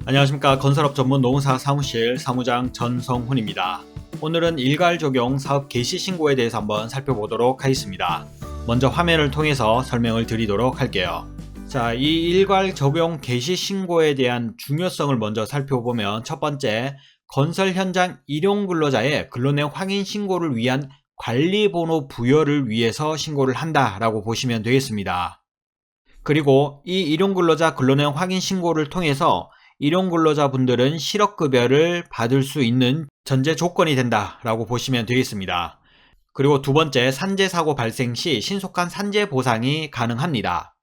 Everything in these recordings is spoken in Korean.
안녕하십니까. 건설업 전문 노무사 사무실 사무장 전성훈입니다. 오늘은 일괄 적용 사업 개시 신고에 대해서 한번 살펴보도록 하겠습니다. 먼저 화면을 통해서 설명을 드리도록 할게요. 자, 이 일괄 적용 개시 신고에 대한 중요성을 먼저 살펴보면, 첫 번째, 건설 현장 일용 근로자의 근로내용 확인 신고를 위한 관리번호 부여를 위해서 신고를 한다라고 보시면 되겠습니다. 그리고 이 일용 근로자 근로내용 확인 신고를 통해서 일용 근로자분들은 실업급여를 받을 수 있는 전제 조건이 된다라고 보시면 되겠습니다. 그리고 두 번째, 산재사고 발생 시 신속한 산재 보상이 가능합니다.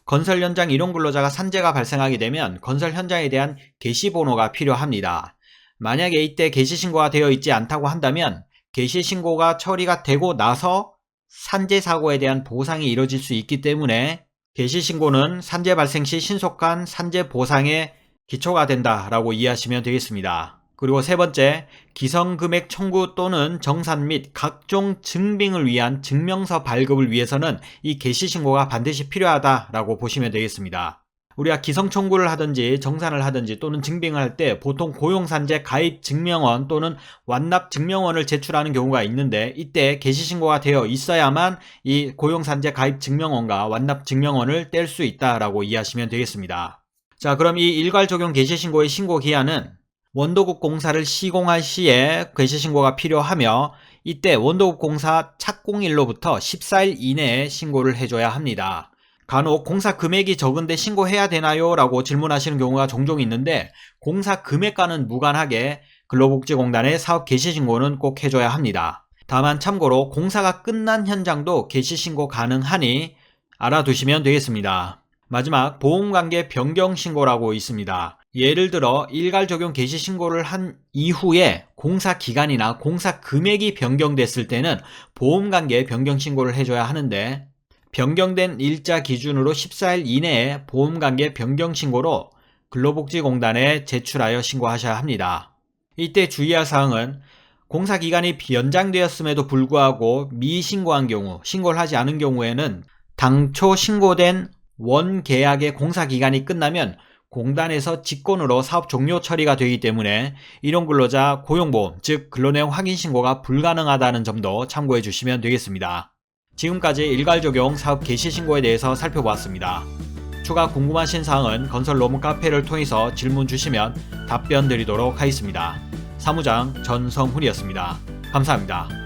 건설 현장 일용 근로자가 산재가 발생하게 되면 건설 현장에 대한 개시번호가 필요합니다. 만약에 이때 개시신고가 되어 있지 않다고 한다면 개시신고가 처리가 되고 나서 산재사고에 대한 보상이 이뤄질 수 있기 때문에 개시신고는 산재 발생 시 신속한 산재 보상에 기초가 된다라고 이해하시면 되겠습니다. 그리고 세 번째, 기성금액 청구 또는 정산 및 각종 증빙을 위한 증명서 발급을 위해서는 이 개시신고가 반드시 필요하다라고 보시면 되겠습니다. 우리가 기성 청구를 하든지 정산을 하든지 또는 증빙을 할 때 보통 고용산재 가입 증명원 또는 완납 증명원을 제출하는 경우가 있는데, 이때 개시신고가 되어 있어야만 이 고용산재 가입 증명원과 완납 증명원을 뗄 수 있다라고 이해하시면 되겠습니다. 자, 그럼 이 일괄 적용 개시신고의 신고 기한은 원도국 공사를 시공할 시에 개시신고가 필요하며, 이때 원도국 공사 착공일로부터 14일 이내에 신고를 해줘야 합니다. 간혹 공사 금액이 적은데 신고해야 되나요? 라고 질문하시는 경우가 종종 있는데, 공사 금액과는 무관하게 근로복지공단의 사업 개시신고는 꼭 해줘야 합니다. 다만 참고로 공사가 끝난 현장도 개시신고 가능하니 알아두시면 되겠습니다. 마지막, 보험관계 변경 신고라고 있습니다. 예를 들어 일괄 적용 개시 신고를 한 이후에 공사 기간이나 공사 금액이 변경됐을 때는 보험관계 변경 신고를 해줘야 하는데, 변경된 일자 기준으로 14일 이내에 보험관계 변경 신고로 근로복지공단에 제출하여 신고하셔야 합니다. 이때 주의할 사항은, 공사 기간이 연장되었음에도 불구하고 미신고한 경우, 신고를 하지 않은 경우에는 당초 신고된 원계약의 공사 기간이 끝나면 공단에서 직권으로 사업 종료 처리가 되기 때문에 일용근로자 고용보험, 즉 근로내용 확인 신고가 불가능하다는 점도 참고해 주시면 되겠습니다. 지금까지 일괄 적용 사업 개시 신고에 대해서 살펴보았습니다. 추가 궁금하신 사항은 건설 로무 카페를 통해서 질문 주시면 답변 드리도록 하겠습니다. 사무장 전성훈이었습니다. 감사합니다.